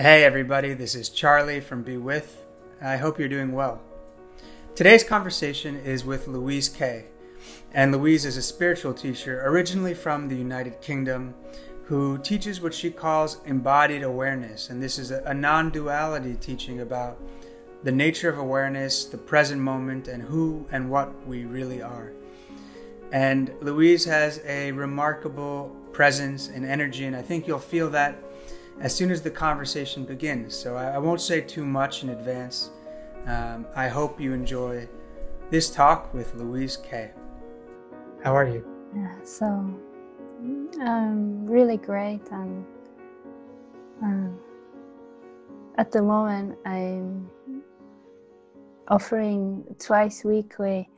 Hey everybody, this is Charlie from Be With. I hope you're doing well. Today's conversation is with Louise Kay. And Louise is a spiritual teacher originally from the United Kingdom who teaches what she calls Embodied Awareness. And this is a non-duality teaching about the nature of awareness, the present moment, and who and what we really are. And Louise has a remarkable presence and energy, and I think you'll feel that as soon as the conversation begins. So I won't say too much in advance. I hope you enjoy this talk with Louise Kay. How are you? Yeah, so really great. And at the moment, I'm offering twice weekly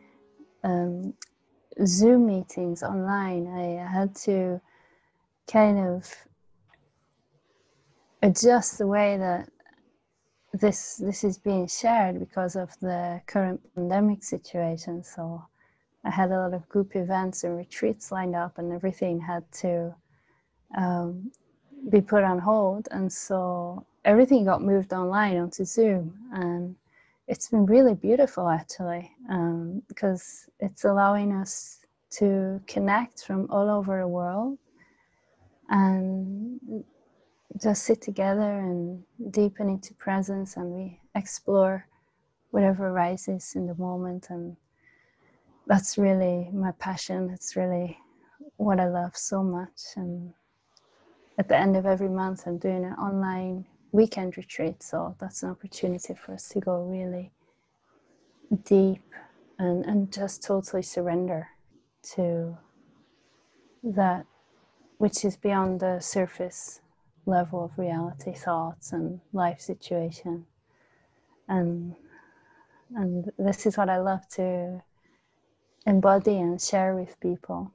Zoom meetings online. I had to kind of adjust the way that this is being shared because of the current pandemic situation. So I had a lot of group events and retreats lined up, and everything had to be put on hold. And so everything got moved online onto Zoom, and it's been really beautiful actually, because it's allowing us to connect from all over the world and just sit together and deepen into presence, and we explore whatever arises in the moment. And that's really my passion. It's really what I love so much. And at the end of every month, I'm doing an online weekend retreat. So that's an opportunity for us to go really deep and just totally surrender to that which is beyond the surface level of reality, thoughts and life situation. And this is what I love to embody and share with people.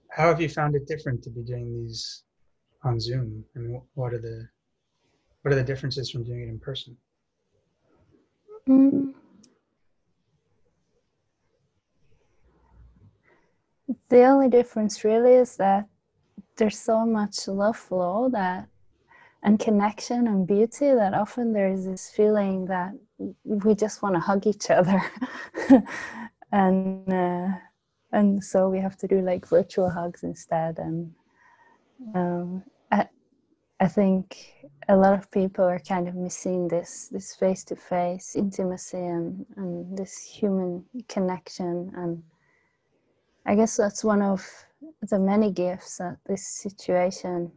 How have you found it different to be doing these on Zoom? I mean, what are the differences from doing it in person? The only difference really is that there's so much love flow and connection and beauty that often there's this feeling that we just want to hug each other. and so we have to do like virtual hugs instead. And I think a lot of people are kind of missing this face-to-face intimacy and this human connection. And I guess that's one of the many gifts that this situation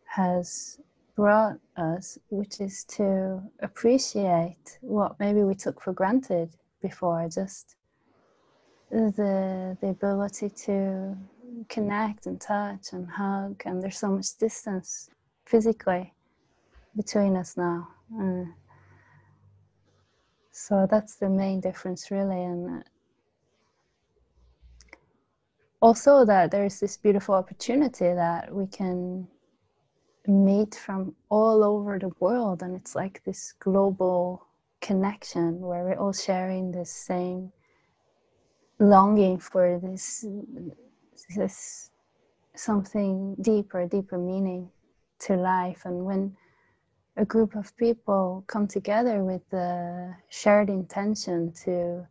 has brought us, which is to appreciate what maybe we took for granted before, just the ability to connect and touch and hug. And there's so much distance physically between us now. So that's the main difference really. And also that there's this beautiful opportunity that we can meet from all over the world, and it's like this global connection where we're all sharing this same longing for this something deeper meaning to life. And when a group of people come together with the shared intention to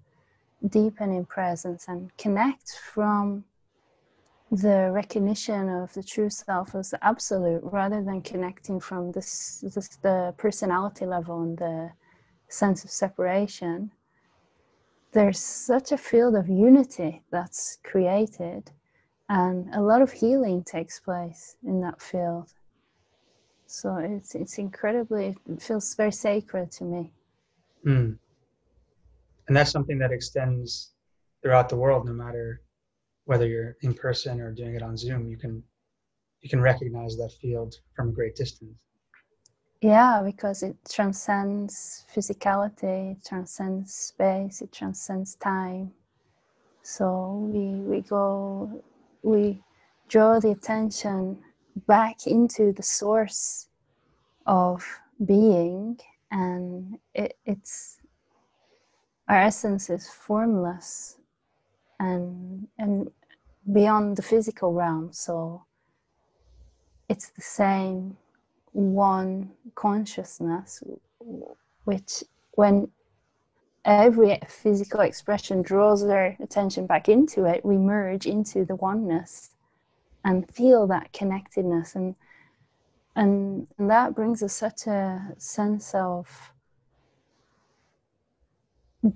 deepen in presence and connect from the recognition of the true self as the absolute, rather than connecting from the personality level and the sense of separation, there's such a field of unity that's created, and a lot of healing takes place in that field. So it's incredibly, it feels very sacred to me. And that's something that extends throughout the world, no matter whether you're in person or doing it on Zoom. You can recognize that field from a great distance. Yeah, because it transcends physicality, it transcends space, it transcends time. So we draw the attention back into the source of being, and it's our essence is formless and beyond the physical realm. So it's the same one consciousness, which when every physical expression draws their attention back into it, we merge into the oneness and feel that connectedness. And that brings us such a sense of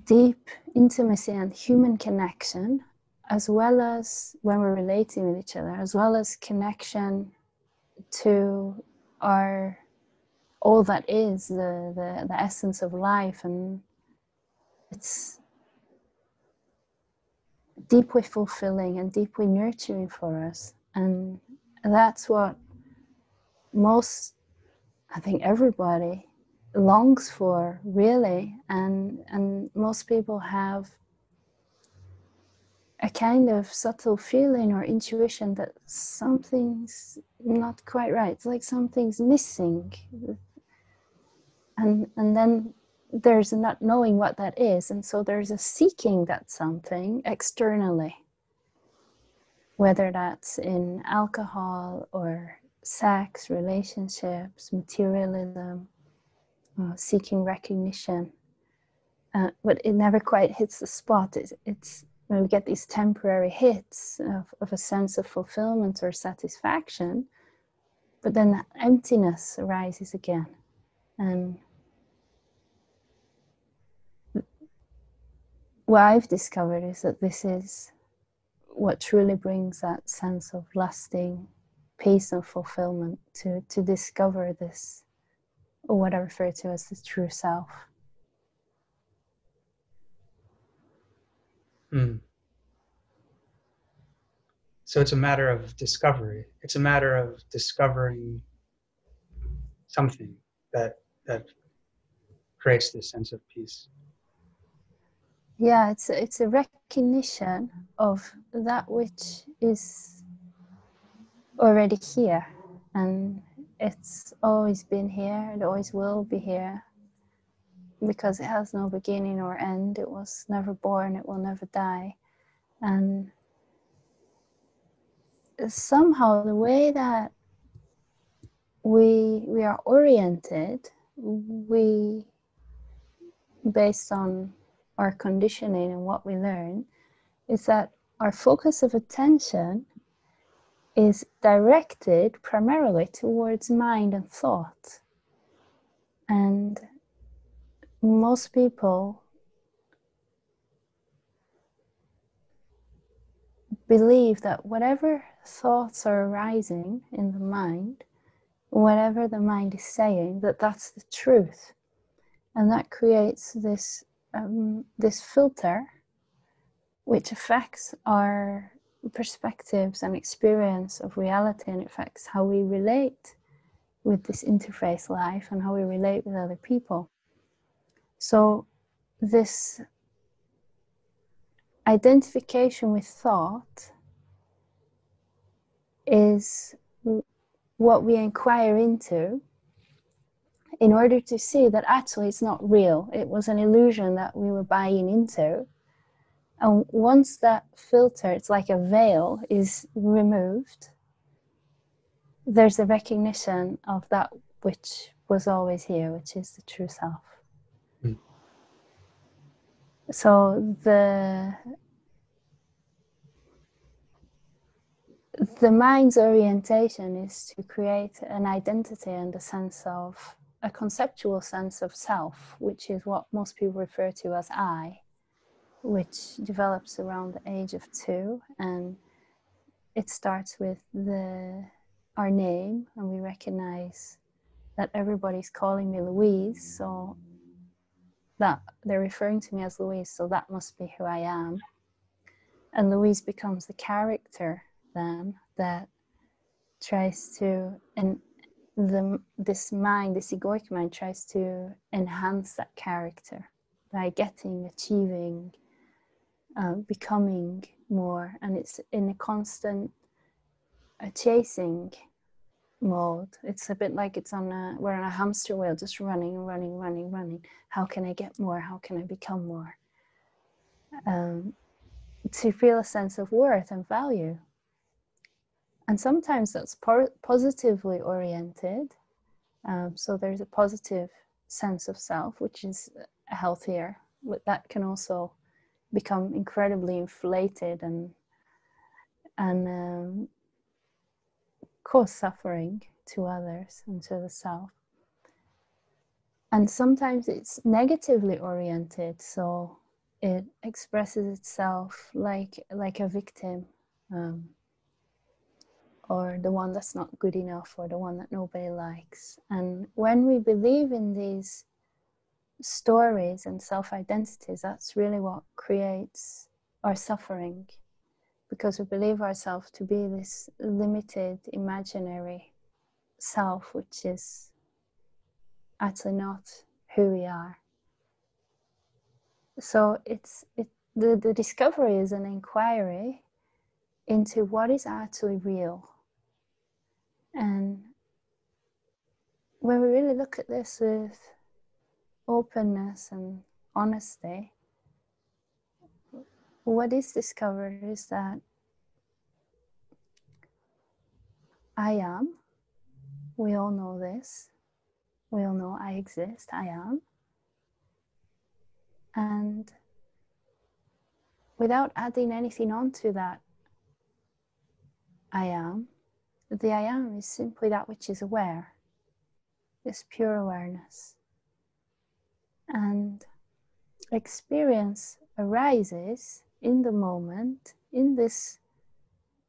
deep intimacy and human connection, as well as when we're relating with each other, as well as connection to our all that is the essence of life. And it's deeply fulfilling and deeply nurturing for us. And that's what most, I think everybody longs for, really. And most people have a kind of subtle feeling or intuition that something's not quite right. It's like something's missing. And then there's not knowing what that is. And so there's a seeking that something externally, whether that's in alcohol or sex, relationships, materialism, seeking recognition. But it never quite hits the spot. It's when we get these temporary hits of a sense of fulfillment or satisfaction, but then that emptiness arises again. And what I've discovered is that this is what truly brings that sense of lasting peace and fulfillment, to discover this, or what I refer to as the true self. So it's a matter of discovery. It's a matter of discovering something that creates this sense of peace. Yeah, it's a recognition of that which is already here, and it's always been here, it always will be here, because it has no beginning or end. It was never born, it will never die. And somehow the way that we are oriented, we, based on our conditioning and what we learn, is that our focus of attention is directed primarily towards mind and thought. And most people believe that whatever thoughts are arising in the mind, whatever the mind is saying, that's the truth. And that creates this filter which affects our perspectives and experience of reality, and affects how we relate with this interface life and how we relate with other people. So this identification with thought is what we inquire into in order to see that actually it's not real. It was an illusion that we were buying into. And once that filter, it's like a veil, is removed, there's a recognition of that which was always here, which is the true self. Mm. So the mind's orientation is to create an identity and a conceptual sense of self, which is what most people refer to as I, which develops around the age of 2, and it starts with our name, and we recognize that everybody's calling me Louise, so that they're referring to me as Louise, so that must be who I am. And Louise becomes the character then that tries to, and this egoic mind tries to enhance that character by achieving, becoming more, and it's in a constant chasing mode. It's a bit like we're on a hamster wheel, just running. How can I get more? How can I become more? To feel a sense of worth and value. And sometimes that's positively oriented. So there's a positive sense of self, which is healthier. But that can also become incredibly inflated and cause suffering to others and to the self. And sometimes it's negatively oriented, so it expresses itself like a victim, or the one that's not good enough, or the one that nobody likes. And when we believe in these stories and self-identities, that's really what creates our suffering, because we believe ourselves to be this limited, imaginary self, which is actually not who we are. So the discovery is an inquiry into what is actually real. And when we really look at this with openness and honesty, what is discovered is that I am. We all know this. We all know I exist, I am. And without adding anything onto that I am, the I am is simply that which is aware, this pure awareness. And experience arises in the moment, in this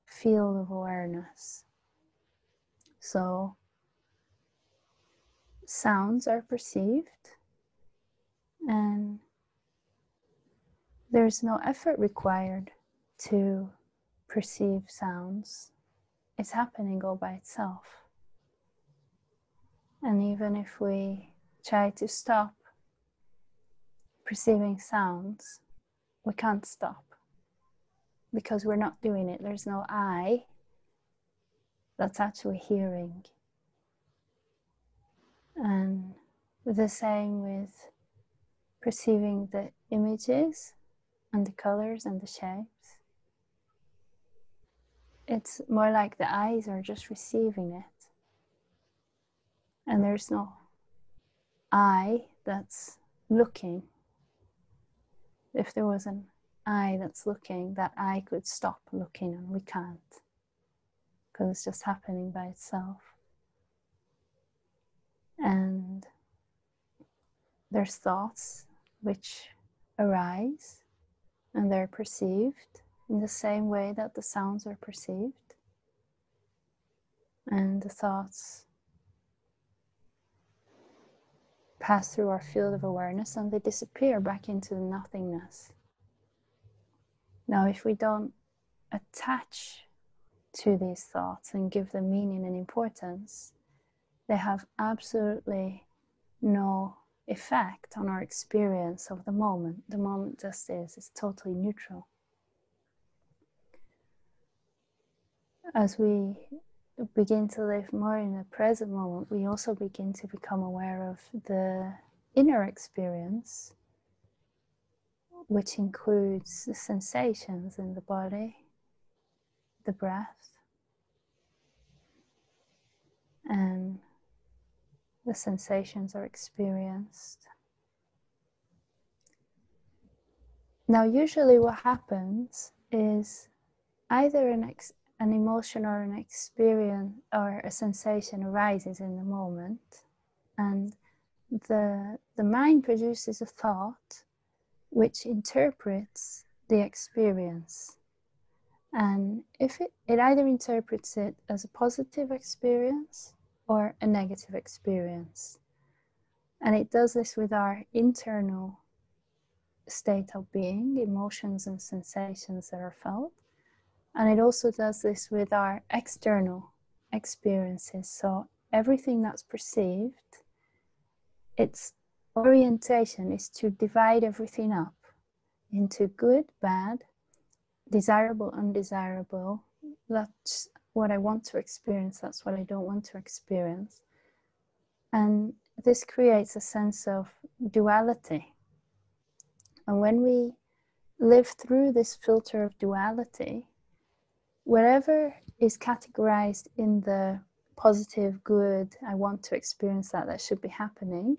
field of awareness. So sounds are perceived, and there's no effort required to perceive sounds. It's happening all by itself. And even if we try to stop perceiving sounds, we can't stop, because we're not doing it. There's no I that's actually hearing. And the same with perceiving the images and the colors and the shapes. It's more like the eyes are just receiving it. And there's no I that's looking. If there was an I that's looking, that I could stop looking, and we can't, because it's just happening by itself. And there's thoughts which arise, and they're perceived in the same way that the sounds are perceived. And the thoughts pass through our field of awareness, and they disappear back into the nothingness. Now, if we don't attach to these thoughts and give them meaning and importance, they have absolutely no effect on our experience of the moment. The moment just is. It's totally neutral. As we begin to live more in the present moment, we also begin to become aware of the inner experience, which includes the sensations in the body, the breath, and the sensations are experienced. Now, usually what happens is either an emotion or an experience or a sensation arises in the moment, and the mind produces a thought which interprets the experience. And if it either interprets it as a positive experience or a negative experience. And it does this with our internal state of being, emotions and sensations that are felt. And it also does this with our external experiences. So everything that's perceived, its orientation is to divide everything up into good, bad, desirable, undesirable. That's what I want to experience, that's what I don't want to experience. And this creates a sense of duality. And when we live through this filter of duality, wherever is categorized in the positive, good, I want to experience that, that should be happening,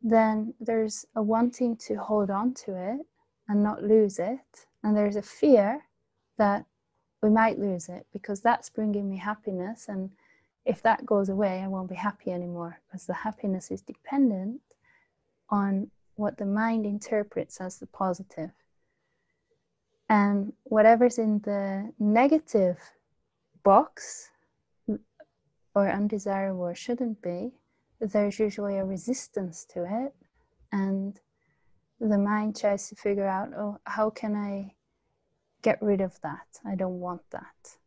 then there's a wanting to hold on to it and not lose it. And there's a fear that we might lose it because that's bringing me happiness. And if that goes away, I won't be happy anymore, because the happiness is dependent on what the mind interprets as the positive. And whatever's in the negative box, or undesirable or shouldn't be, there's usually a resistance to it. And the mind tries to figure out, oh, how can I get rid of that? I don't want that.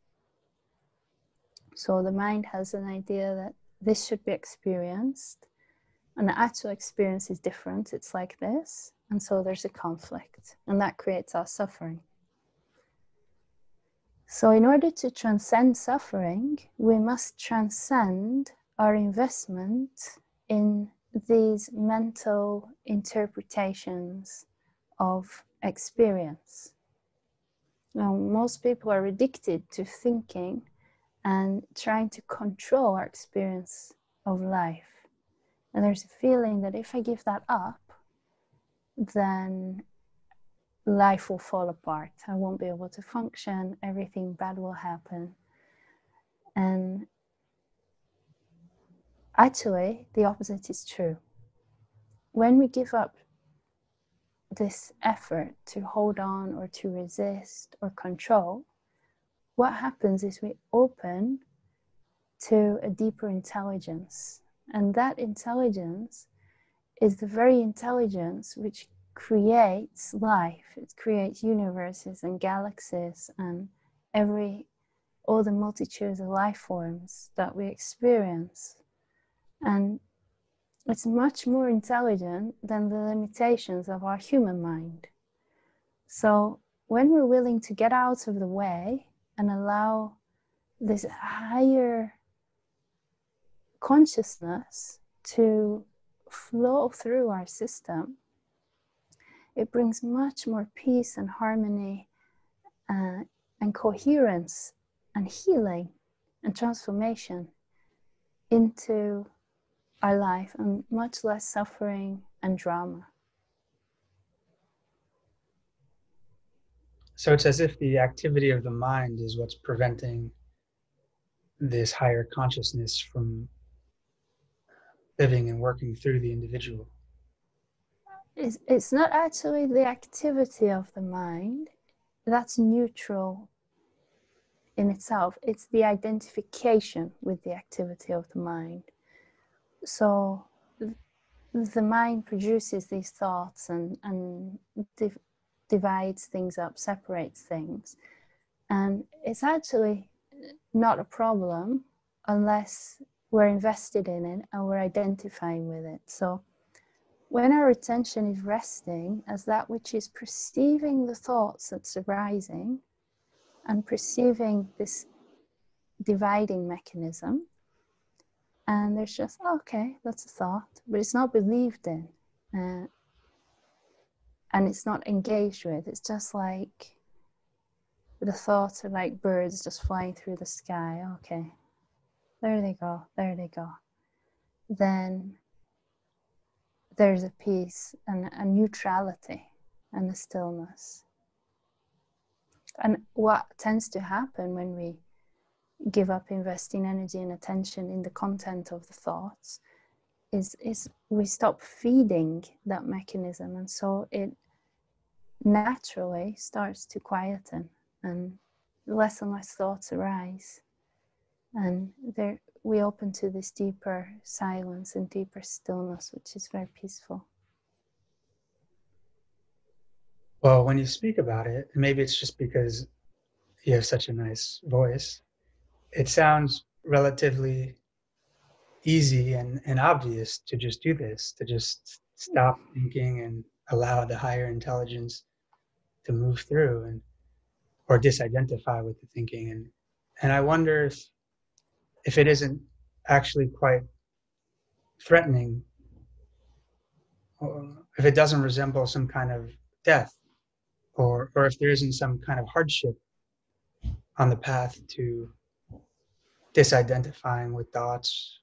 So the mind has an idea that this should be experienced, and the actual experience is different. It's like this. And so there's a conflict, and that creates our suffering. So in order to transcend suffering, we must transcend our investment in these mental interpretations of experience. Now, most people are addicted to thinking and trying to control our experience of life. And there's a feeling that if I give that up, then life will fall apart. I won't be able to function. Everything bad will happen. And actually, the opposite is true. When we give up this effort to hold on or to resist or control, what happens is we open to a deeper intelligence. And that intelligence is the very intelligence which creates life. It creates universes and galaxies and all the multitudes of life forms that we experience. And it's much more intelligent than the limitations of our human mind. So when we're willing to get out of the way and allow this higher consciousness to flow through our system, it brings much more peace and harmony and coherence and healing and transformation into our life, and much less suffering and drama. So it's as if the activity of the mind is what's preventing this higher consciousness from living and working through the individual. It's not actually the activity of the mind that's neutral in itself. It's the identification with the activity of the mind. So the mind produces these thoughts and divides things up, separates things. And it's actually not a problem unless we're invested in it and we're identifying with it. So when our attention is resting as that which is perceiving the thoughts that's arising and perceiving this dividing mechanism, and there's just, oh, okay, that's a thought, but it's not believed in, and it's not engaged with. It's just like the thoughts are like birds just flying through the sky. Okay, there they go, there they go. Then there's a peace and a neutrality and a stillness. And what tends to happen when we give up investing energy and attention in the content of the thoughts is we stop feeding that mechanism, and so it naturally starts to quieten and less thoughts arise, and we open to this deeper silence and deeper stillness, which is very peaceful. Well, when you speak about it, maybe it's just because you have such a nice voice, it sounds relatively easy and obvious to just do this, to just stop thinking and allow the higher intelligence to move through or disidentify with the thinking. And I wonder if it isn't actually quite threatening, or if it doesn't resemble some kind of death, or if there isn't some kind of hardship on the path to disidentifying with thoughts,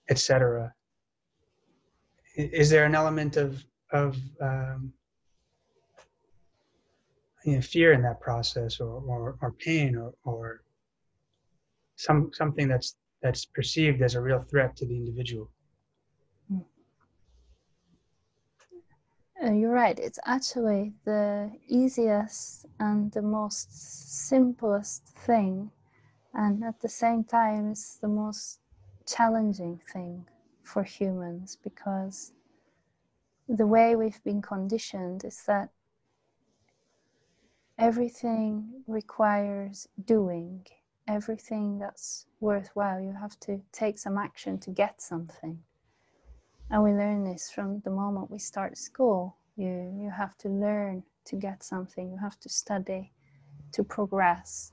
etc. Is there an element of fear in that process, or pain, or something that's perceived as a real threat to the individual? You're right. It's actually the easiest and the most simplest thing, and at the same time, it's the most challenging thing for humans, because the way we've been conditioned is that everything requires doing. Everything that's worthwhile, you have to take some action to get something. And we learn this from the moment we start school. You have to learn to get something. You have to study to progress.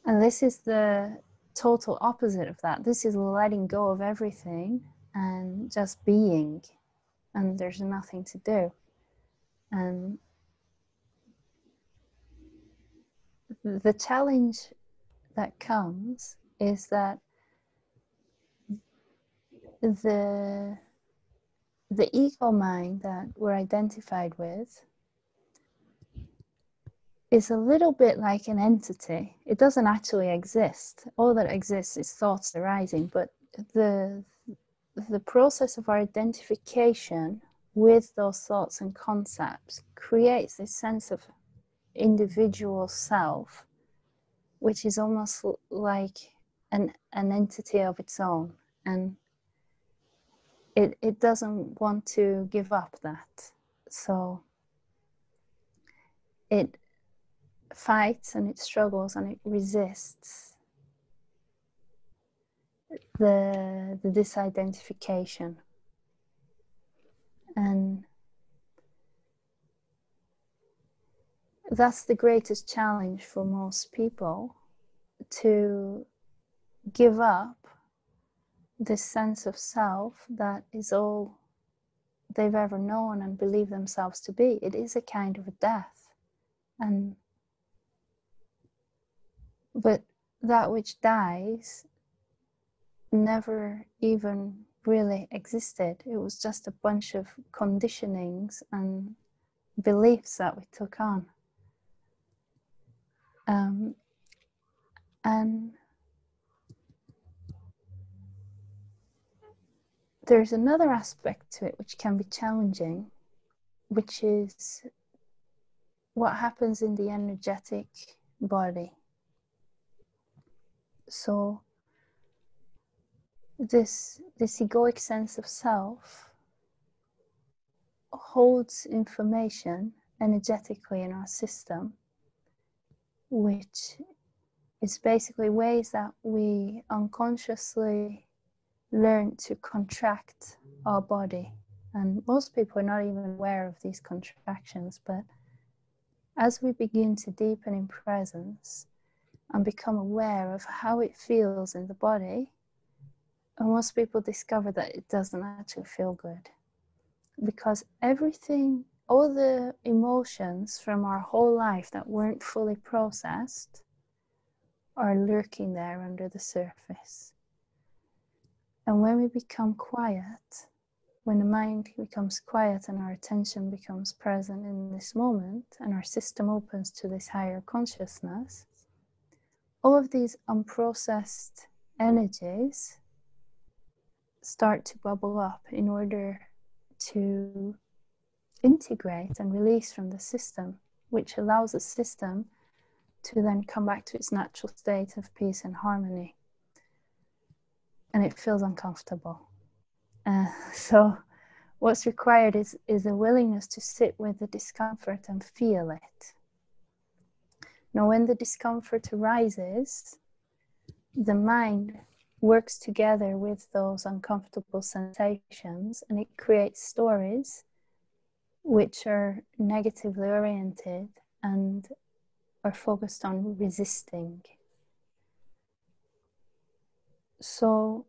And this is the total opposite of that. This is letting go of everything and just being. And there's nothing to do. And the challenge that comes is that the ego mind that we're identified with is a little bit like an entity. It doesn't actually exist. All that exists is thoughts arising, but the process of our identification with those thoughts and concepts creates this sense of individual self, which is almost like an entity of its own. And it doesn't want to give up that. So it fights and it struggles and it resists the disidentification. And that's the greatest challenge for most people, to give up this sense of self that is all they've ever known and believe themselves to be. It is a kind of a death. But that which dies never even really existed. It was just a bunch of conditionings and beliefs that we took on. And there's another aspect to it which can be challenging, which is what happens in the energetic body. So this egoic sense of self holds information energetically in our system, which is basically ways that we unconsciously learn to contract our body. And most people are not even aware of these contractions, but as we begin to deepen in presence and become aware of how it feels in the body, and most people discover that it doesn't actually feel good, because everything, all the emotions from our whole life that weren't fully processed are lurking there under the surface. And when we become quiet, when the mind becomes quiet and our attention becomes present in this moment and our system opens to this higher consciousness, all of these unprocessed energies start to bubble up in order to integrate and release from the system, which allows the system to then come back to its natural state of peace and harmony. And it feels uncomfortable. So what's required is a willingness to sit with the discomfort and feel it. Now, when the discomfort arises, the mind works together with those uncomfortable sensations, and it creates stories which are negatively oriented and are focused on resisting. So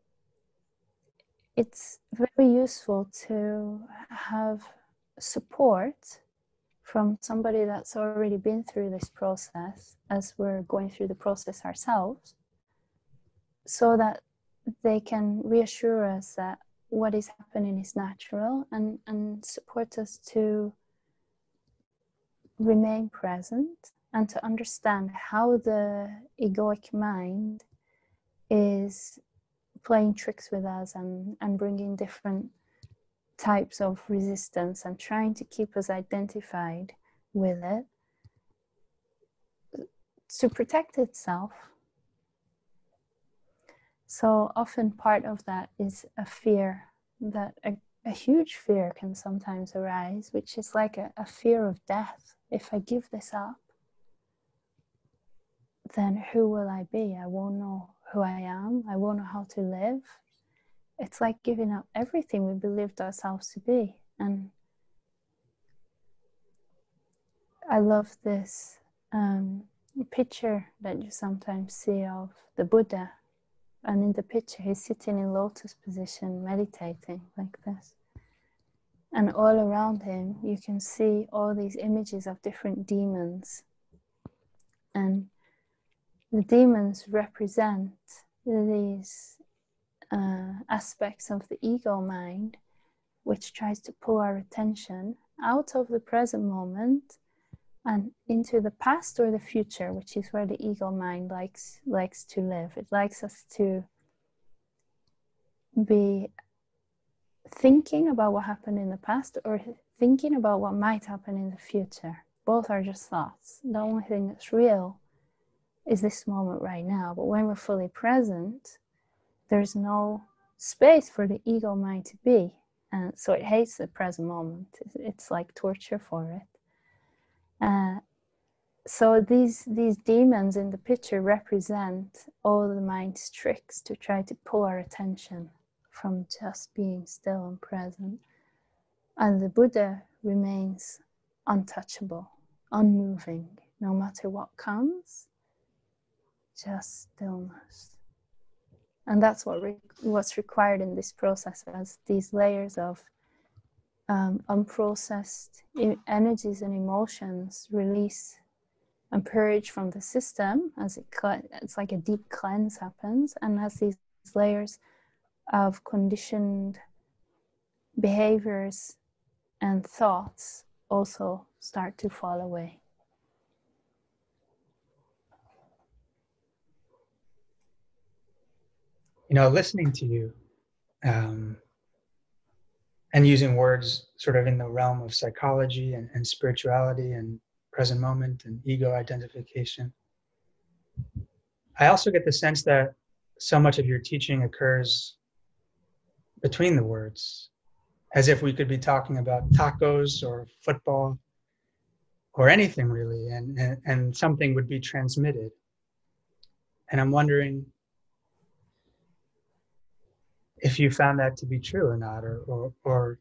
it's very useful to have support from somebody that's already been through this process, as we're going through the process ourselves, so that they can reassure us that what is happening is natural, and support us to remain present and to understand how the egoic mind is playing tricks with us and bringing different types of resistance and trying to keep us identified with it to protect itself. So often part of that is a fear, that a huge fear can sometimes arise, which is like a fear of death. If I give this up, then who will I be? I won't know who I am. I won't know how to live. It's like giving up everything we believed ourselves to be. And I love this picture that you sometimes see of the Buddha. And in the picture, he's sitting in lotus position, meditating like this. And all around him, you can see all these images of different demons. And the demons represent these aspects of the ego mind, which tries to pull our attention out of the present moment and into the past or the future, which is where the ego mind likes to live. It likes us to be thinking about what happened in the past or thinking about what might happen in the future. Both are just thoughts. The only thing that's real is this moment right now. But when we're fully present, there's no space for the ego mind to be. And so it hates the present moment. It's like torture for it. So these demons in the picture represent all the mind's tricks to try to pull our attention from just being still and present. And the Buddha remains untouchable, unmoving, no matter what comes, just stillness. And that's what's required in this process, as these layers of unprocessed energies and emotions release and purge from the system, as it's like a deep cleanse happens, and as these layers of conditioned behaviors and thoughts also start to fall away. You know, listening to you and using words sort of in the realm of psychology and spirituality and present moment and ego identification, I also get the sense that so much of your teaching occurs between the words, as if we could be talking about tacos or football or anything really, and something would be transmitted. And I'm wondering if you found that to be true or not, or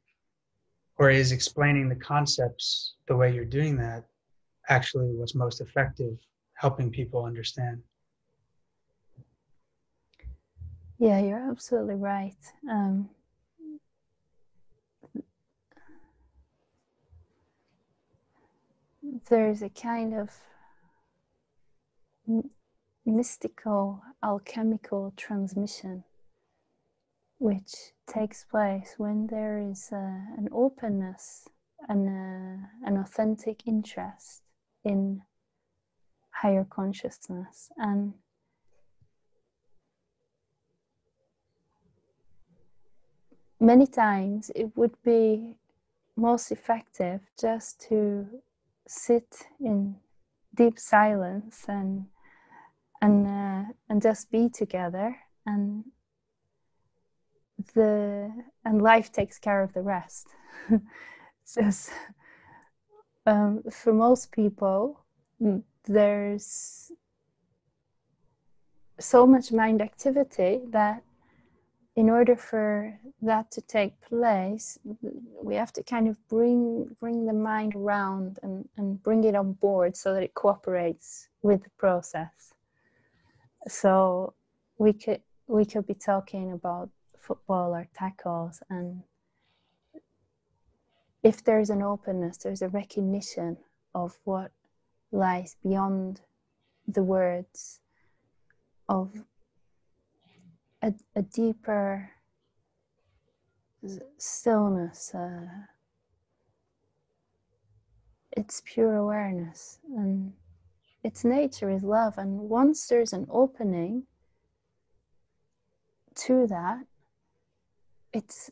is explaining the concepts the way you're doing that actually what's most effective, helping people understand? Yeah, you're absolutely right. There's a kind of mystical, alchemical transmission which takes place when there is an openness and an authentic interest in higher consciousness. And many times it would be most effective just to sit in deep silence and just be together, and life takes care of the rest. Just for most people, there's so much mind activity that in order for that to take place, we have to kind of bring the mind around and bring it on board so that it cooperates with the process. So we could be talking about football or tacos, and if there's an openness, there's a recognition of what lies beyond the words, of a deeper stillness. It's pure awareness, and its nature is love. And once there's an opening to that, it's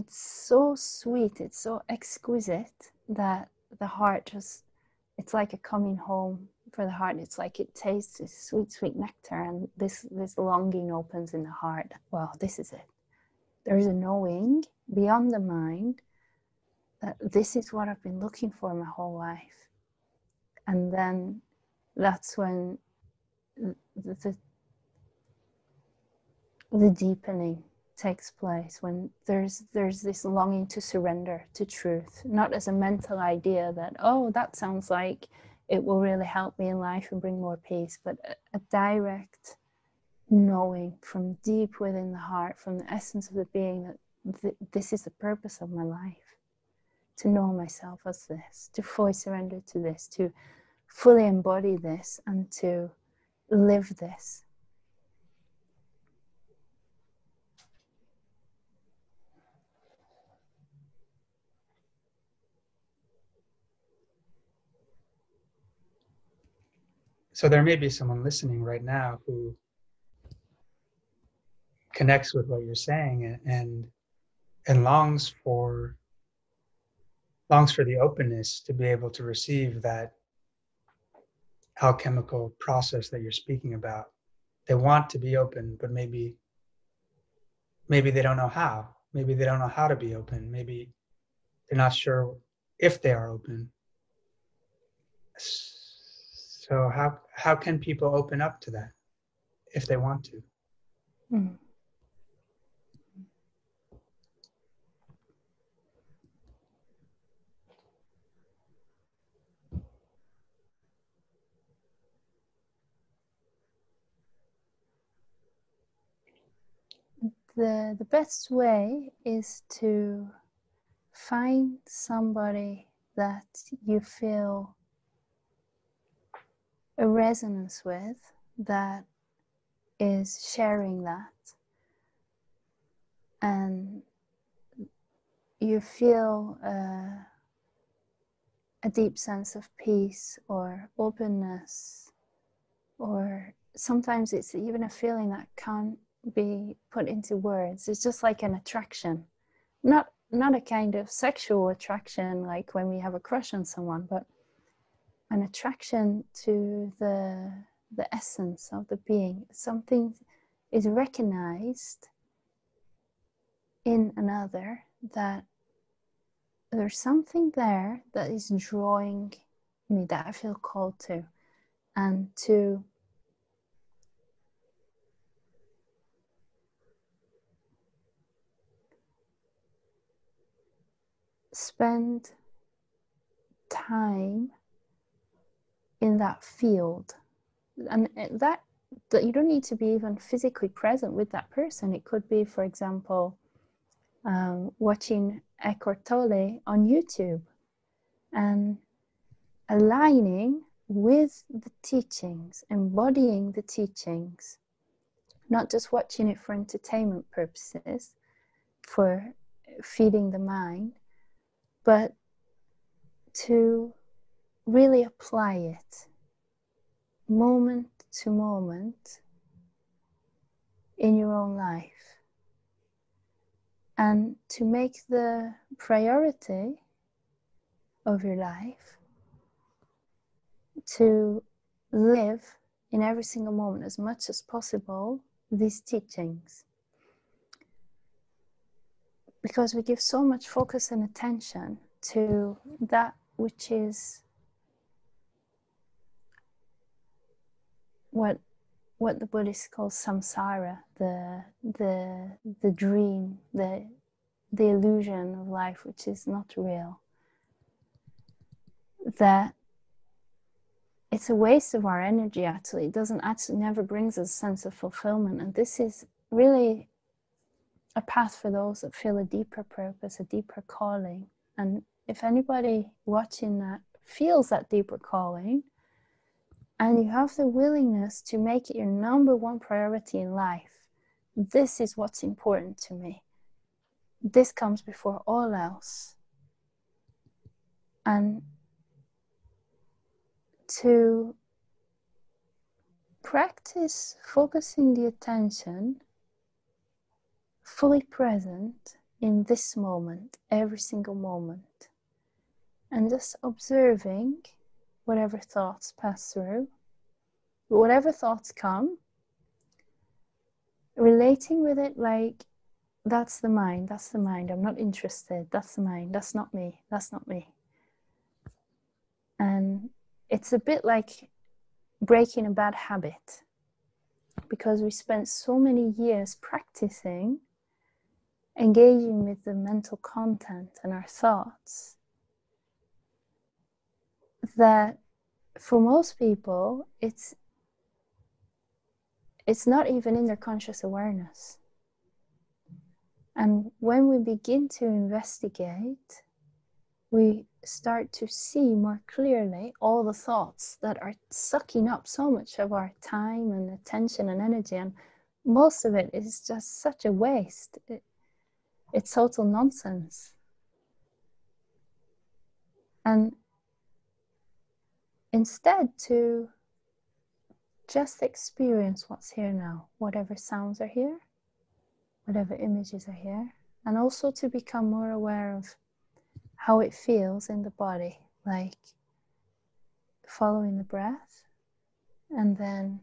so sweet, it's so exquisite that the heart just, it's like a coming home for the heart. It's like it tastes this sweet, sweet nectar, and this longing opens in the heart. Well, this is it. There is a knowing beyond the mind that this is what I've been looking for my whole life. And then that's when the deepening takes place, when there's this longing to surrender to truth, not as a mental idea that, oh, that sounds like it will really help me in life and bring more peace, but a direct knowing from deep within the heart, from the essence of the being, that this is the purpose of my life, to know myself as this, to fully surrender to this, to fully embody this, and to live this. So there may be someone listening right now who connects with what you're saying and longs for the openness to be able to receive that alchemical process that you're speaking about. They want to be open, but maybe they don't know how. Maybe they don't know how to be open. Maybe they're not sure if they are open. So how can people open up to that if they want to? Mm. The best way is to find somebody that you feel a resonance with, that is sharing that, and you feel a deep sense of peace or openness, or sometimes it's even a feeling that can't be put into words. It's just like an attraction, not a kind of sexual attraction like when we have a crush on someone, but an attraction to the essence of the being. Something is recognized in another, that there's something there that is drawing me, that I feel called to, and to spend time in that field. And that you don't need to be even physically present with that person. It could be, for example, watching Eckhart Tolle on YouTube and aligning with the teachings, embodying the teachings, not just watching it for entertainment purposes, for feeding the mind, but to really apply it moment to moment in your own life, and to make the priority of your life to live in every single moment, as much as possible, these teachings. Because we give so much focus and attention to that which is what the Buddhists call samsara, the dream, the illusion of life, which is not real. That it's a waste of our energy, actually. It doesn't actually, never brings us a sense of fulfillment. And this is really a path for those that feel a deeper purpose, a deeper calling, and if anybody watching that feels that deeper calling, and you have the willingness to make it your number one priority in life, this is what's important to me. This comes before all else. And to practice focusing the attention fully present in this moment, every single moment, and just observing whatever thoughts pass through, whatever thoughts come, relating with it like, that's the mind, I'm not interested, that's the mind, that's not me. And it's a bit like breaking a bad habit, because we spent so many years practicing engaging with the mental content and our thoughts that for most people it's not even in their conscious awareness. And when we begin to investigate, we start to see more clearly all the thoughts that are sucking up so much of our time and attention and energy, and most of it is just such a waste. It's total nonsense. And instead, to just experience what's here now, whatever sounds are here, whatever images are here, and also to become more aware of how it feels in the body, like following the breath, and then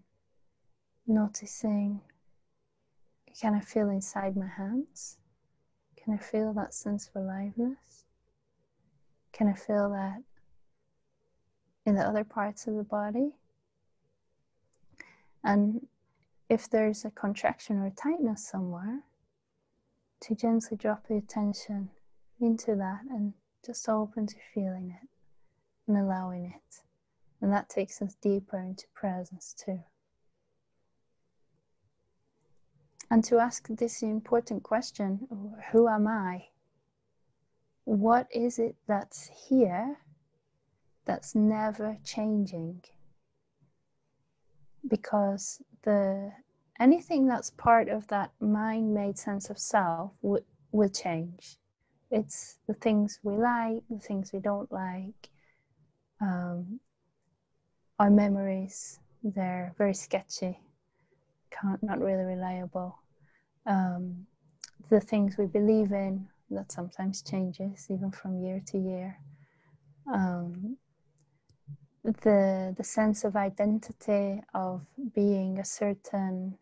noticing, can I feel inside my hands? Can I feel that sense of aliveness? Can I feel that in the other parts of the body? And if there's a contraction or a tightness somewhere, to gently drop the attention into that and just open to feeling it and allowing it. And that takes us deeper into presence too. And to ask this important question, who am I? What is it that's here that's never changing? Because anything that's part of that mind-made sense of self will change. It's the things we like, the things we don't like, our memories, they're very sketchy, not really reliable. The things we believe in, that sometimes changes even from year to year. The sense of identity of being a certain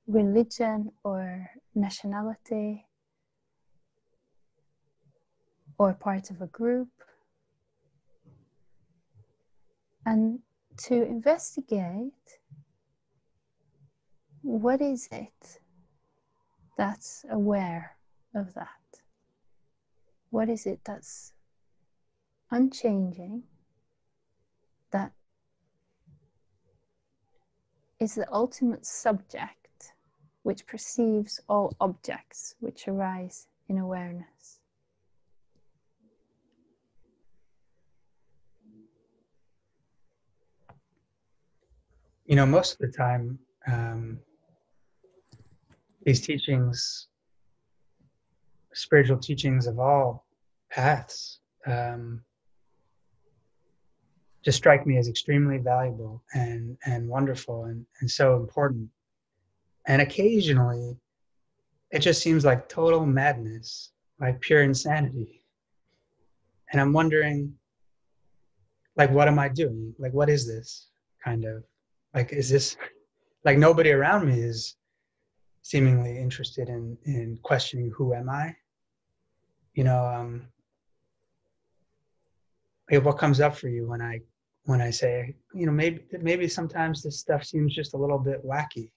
religion or nationality or part of a group. And to investigate, what is it that's aware of that? What is it that's unchanging, that is the ultimate subject which perceives all objects which arise in awareness? You know, most of the time, these teachings, spiritual teachings of all paths, just strike me as extremely valuable and wonderful and so important. And occasionally, it just seems like total madness, like pure insanity. And I'm wondering, like, what am I doing? Like, what is this kind of, like, is this, like, nobody around me is seemingly interested in questioning who am I? You know, like, what comes up for you when I say, you know, maybe sometimes this stuff seems just a little bit wacky.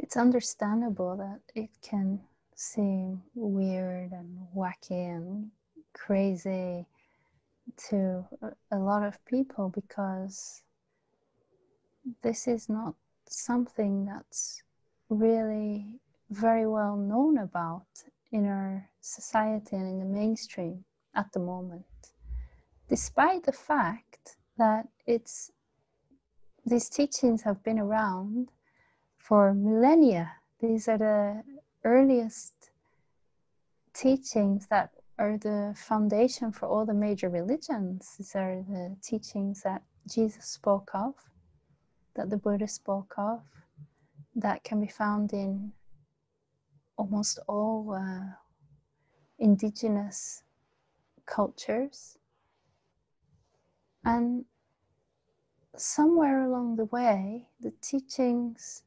It's understandable that it can seem weird and wacky and crazy, to a lot of people, because this is not something that's really very well known about in our society and in the mainstream at the moment, despite the fact that these teachings have been around for millennia. These are the earliest teachings that are the foundation for all the major religions. These are the teachings that Jesus spoke of, that the Buddha spoke of, that can be found in almost all indigenous cultures. And somewhere along the way, the teachings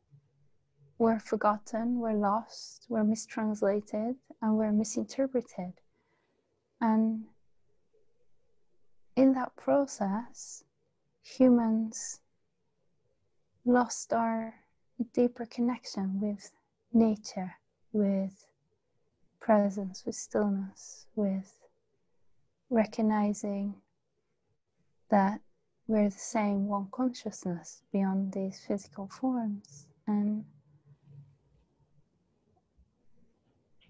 were forgotten, were lost, were mistranslated, and were misinterpreted. And in that process, humans lost our deeper connection with nature, with presence, with stillness, with recognizing that we're the same one consciousness beyond these physical forms. And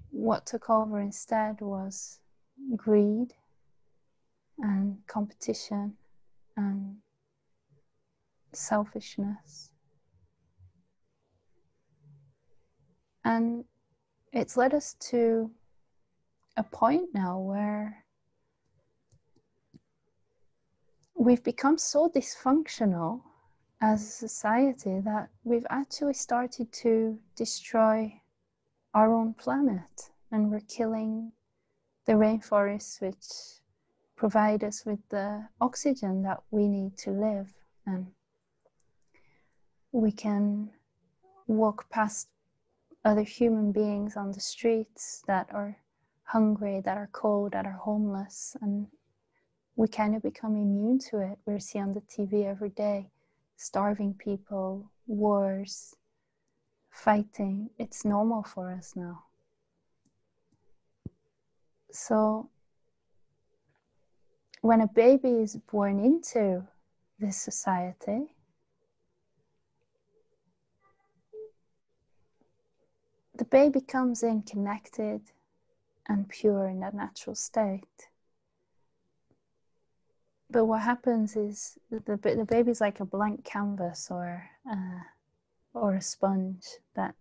what took over instead was greed and competition and selfishness. And it's led us to a point now where we've become so dysfunctional as a society that we've actually started to destroy our own planet, and we're killing the rainforests which provide us with the oxygen that we need to live. And we can walk past other human beings on the streets that are hungry, that are cold, that are homeless, and we kind of become immune to it. We see on the TV every day starving people, wars, fighting. It's normal for us now. So when a baby is born into this society, the baby comes in connected and pure in that natural state. But what happens is the baby's like a blank canvas or a sponge that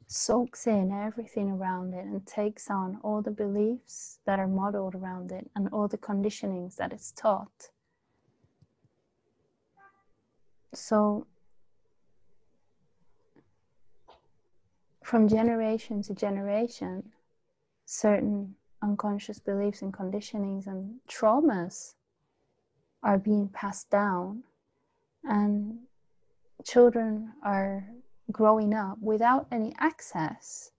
soaks in everything around it and takes on all the beliefs that are modeled around it and all the conditionings that it's taught. So from generation to generation, certain unconscious beliefs and conditionings and traumas are being passed down, and children are growing up without any access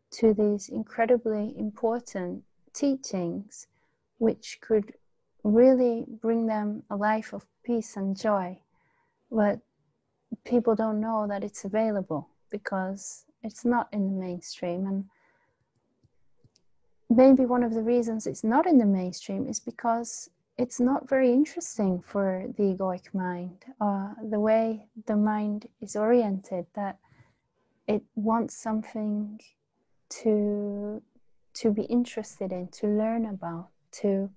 to these incredibly important teachings which could really bring them a life of peace and joy. But people don't know that it's available because it's not in the mainstream. And maybe one of the reasons it's not in the mainstream is because it's not very interesting for the egoic mind. The way the mind is oriented, that it wants something to be interested in, to learn about, to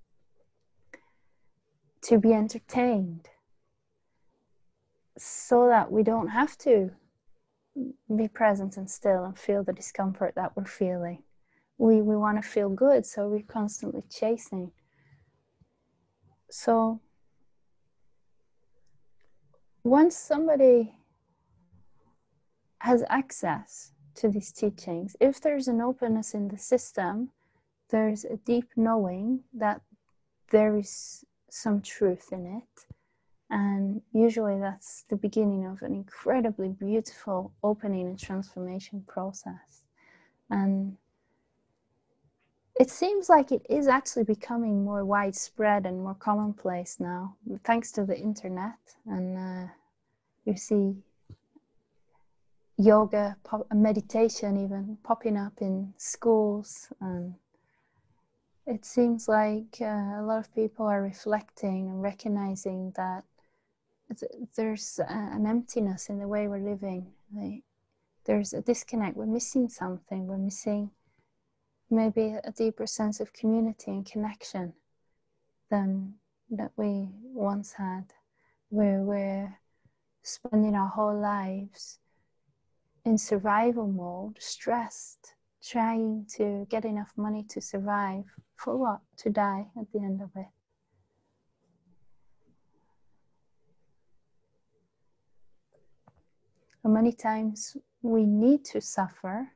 be entertained, so that we don't have to be present and still and feel the discomfort that we're feeling. We want to feel good, so we're constantly chasing. So once somebody has access to these teachings, if there's an openness in the system, there's a deep knowing that there is some truth in it. And usually that's the beginning of an incredibly beautiful opening and transformation process. And it seems like it is actually becoming more widespread and more commonplace now, thanks to the internet. And you see yoga, meditation even popping up in schools. And it seems like a lot of people are reflecting and recognizing that there's an emptiness in the way we're living. Like, there's a disconnect. We're missing something. We're missing maybe a deeper sense of community and connection than that we once had, where we're spending our whole lives in survival mode, stressed, trying to get enough money to survive. For what? To die at the end of it. And many times we need to suffer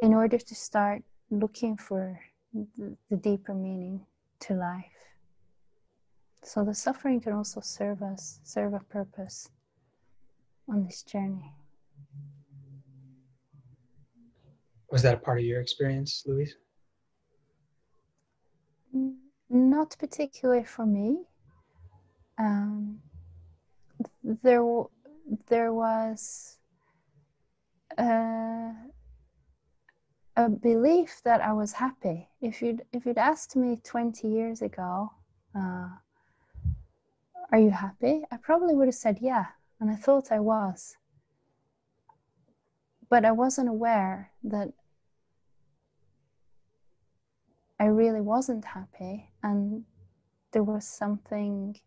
in order to start looking for the deeper meaning to life. So the suffering can also serve us, serve a purpose on this journey. Was that a part of your experience, Louise? Not particularly for me. There was a belief that I was happy. If you'd asked me 20 years ago, are you happy? I probably would have said yeah, and I thought I was. But I wasn't aware that I really wasn't happy, and there was something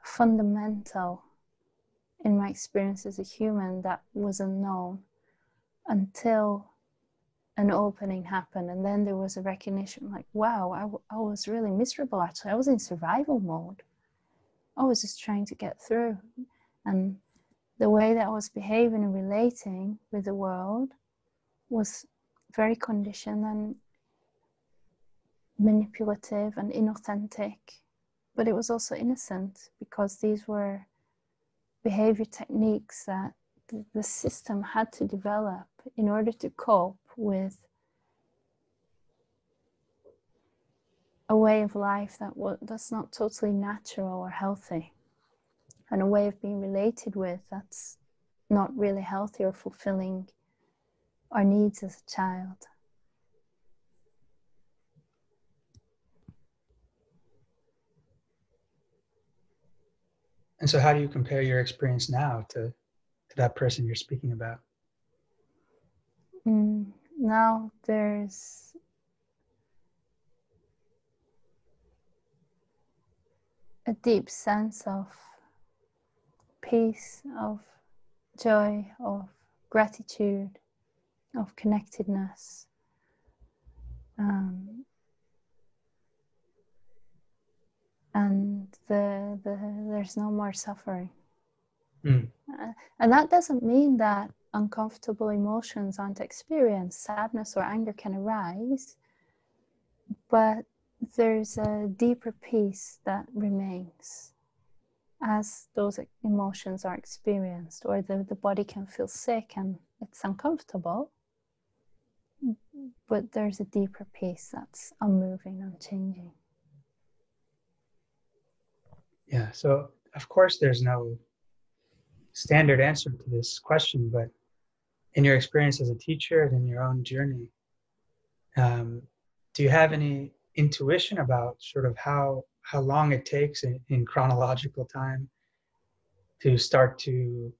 fundamental in my experience as a human that was unknown until an opening happened. And then there was a recognition, like, wow, I was really miserable actually. I was in survival mode. I was just trying to get through. And the way that I was behaving and relating with the world was very conditioned and manipulative and inauthentic. But it was also innocent, because these were behavior techniques that the system had to develop in order to cope with a way of life that's not totally natural or healthy, and a way of being related with that's not really healthy or fulfilling our needs as a child. And so how do you compare your experience now to that person you're speaking about? Now there's a deep sense of peace, of joy, of gratitude, of connectedness. And there's no more suffering. And that doesn't mean that uncomfortable emotions aren't experienced. Sadness or anger can arise, but there's a deeper peace that remains as those emotions are experienced. Or the body can feel sick and it's uncomfortable, but there's a deeper peace that's unmoving, unchanging. Yeah, so of course there's no standard answer to this question, but in your experience as a teacher and in your own journey, do you have any intuition about sort of how long it takes in chronological time to start to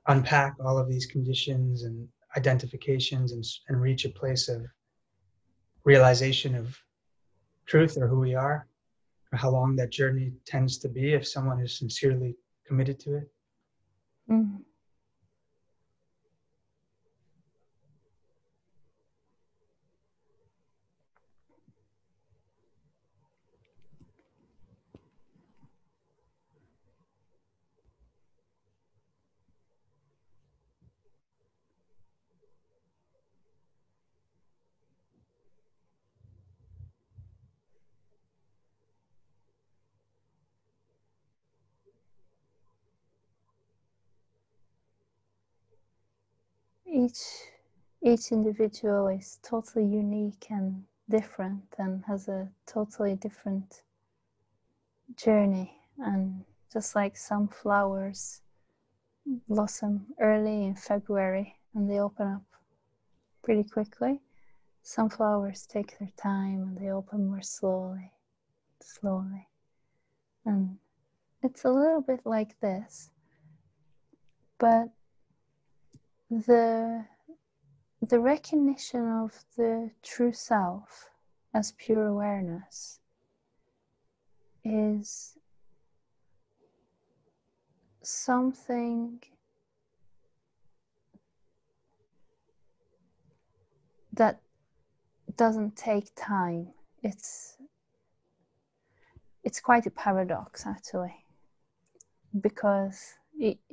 unpack all of these conditions and identifications and reach a place of realization of truth or who we are, or how long that journey tends to be if someone is sincerely committed to it? Each individual is totally unique and different and has a totally different journey. And just like some flowers blossom early in February and they open up pretty quickly, Some flowers take their time and they open more slowly. And it's a little bit like this, but the recognition of the true self as pure awareness is something that doesn't take time. It's quite a paradox, actually, because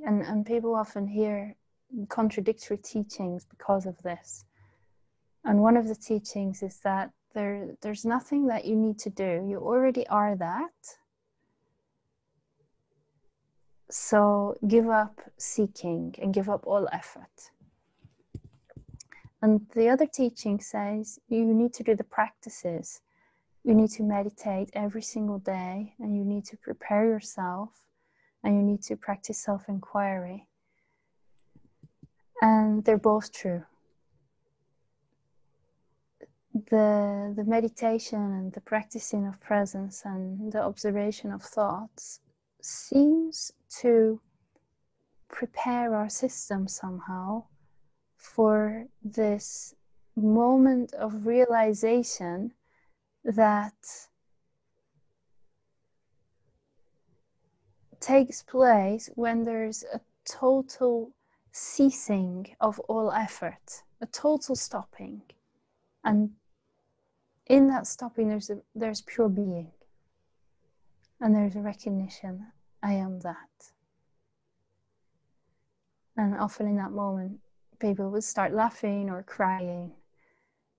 and people often hear contradictory teachings because of this. And one of the teachings is that there's nothing that you need to do. You already are that. So give up seeking and give up all effort. And the other teaching says you need to do the practices. You need to meditate every single day, and you need to prepare yourself, and you need to practice self-inquiry. And they're both true. The meditation and the practicing of presence and the observation of thoughts seems to prepare our system somehow for this moment of realization that takes place when there's a total ceasing of all effort, a total stopping. And in that stopping, there's pure being. And there's a recognition, I am that. And often in that moment, people will start laughing or crying.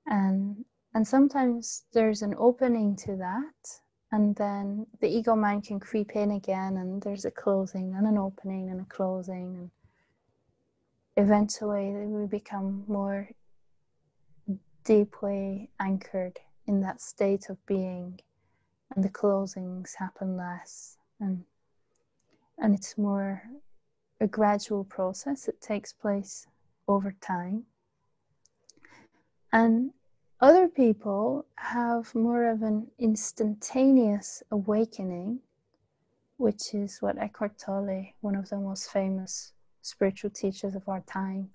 And sometimes there's an opening to that. And then the ego mind can creep in again, and there's a closing and an opening and a closing. And eventually we become more deeply anchored in that state of being, and the closings happen less. And it's more a gradual process. It takes place over time. And other people have more of an instantaneous awakening, which is what Eckhart Tolle, one of the most famous spiritual teachers of our time,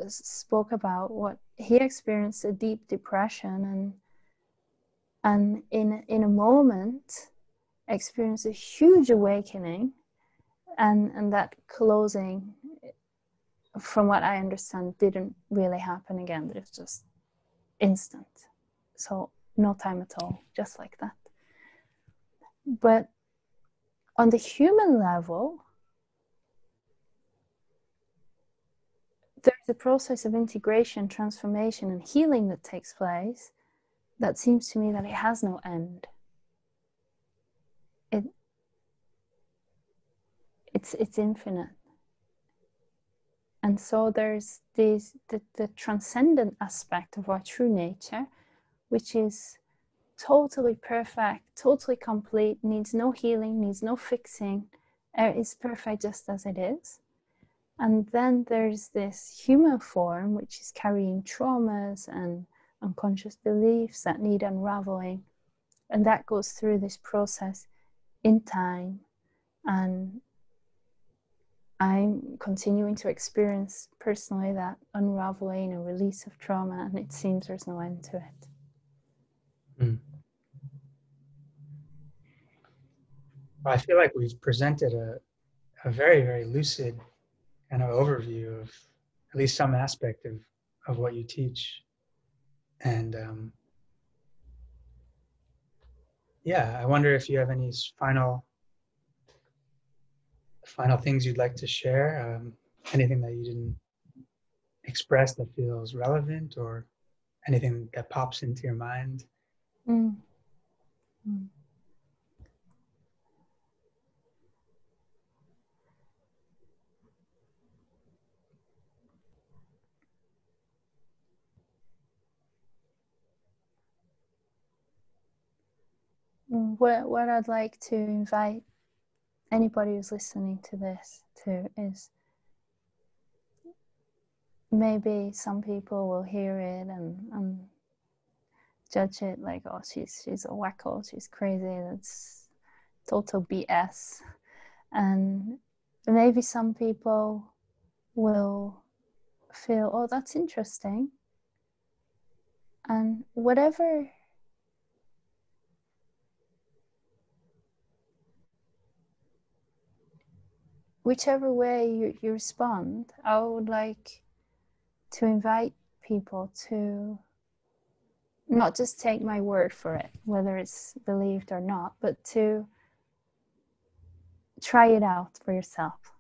spoke about. What he experienced a deep depression, and in a moment experienced a huge awakening, and that closing, from what I understand, didn't really happen again. It's just instant. So no time at all, just like that. But on the human level, there's a process of integration, transformation, and healing that takes place that seems to me that it has no end. It's infinite. And so there's the transcendent aspect of our true nature, which is totally perfect, totally complete, needs no healing, needs no fixing, is perfect just as it is. And then there's this human form, which is carrying traumas and unconscious beliefs that need unraveling. And that goes through this process in time. And I'm continuing to experience personally that unraveling and release of trauma, and it seems there's no end to it. Mm. Well, I feel like we've presented a very, very lucid kind of overview of at least some aspect of what you teach. And yeah, I wonder if you have any final things you'd like to share, anything that you didn't express that feels relevant, or anything that pops into your mind. Mm. Mm. What I'd like to invite anybody who's listening to this to is maybe some people will hear it and judge it like, oh, she's a wacko, she's crazy, that's total BS. And maybe some people will feel, oh, that's interesting. And whichever way you respond, I would like to invite people to not just take my word for it, whether it's believed or not, but to try it out for yourself.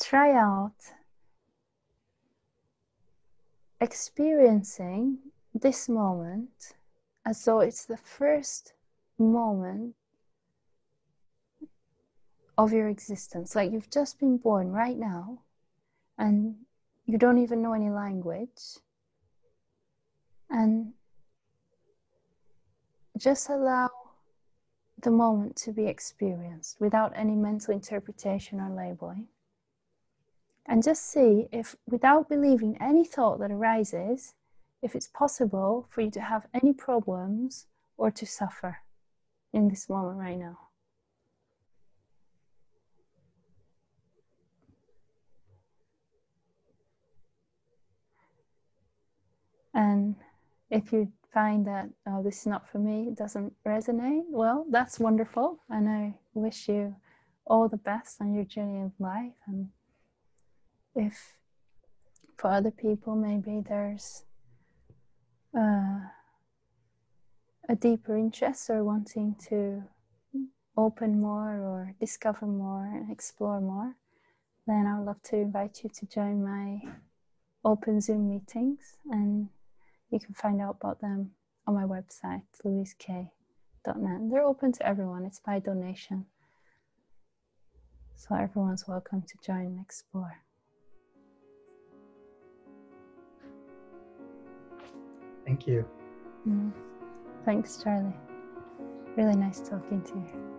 Try out experiencing this moment as though it's the first moment of your existence. Like you've just been born right now and you don't even know any language. And just allow the moment to be experienced without any mental interpretation or labeling. And just see if, without believing any thought that arises, if it's possible for you to have any problems or to suffer in this moment right now. And if you find that, oh, this is not for me, it doesn't resonate, well, that's wonderful. And I wish you all the best on your journey of life. And if for other people, maybe there's a deeper interest or wanting to open more or discover more and explore more, then I would love to invite you to join my open Zoom meetings, and you can find out about them on my website, louisekay.net. They're open to everyone, it's by donation. So everyone's welcome to join and explore. Thank you. Thanks, Charlie. Really nice talking to you.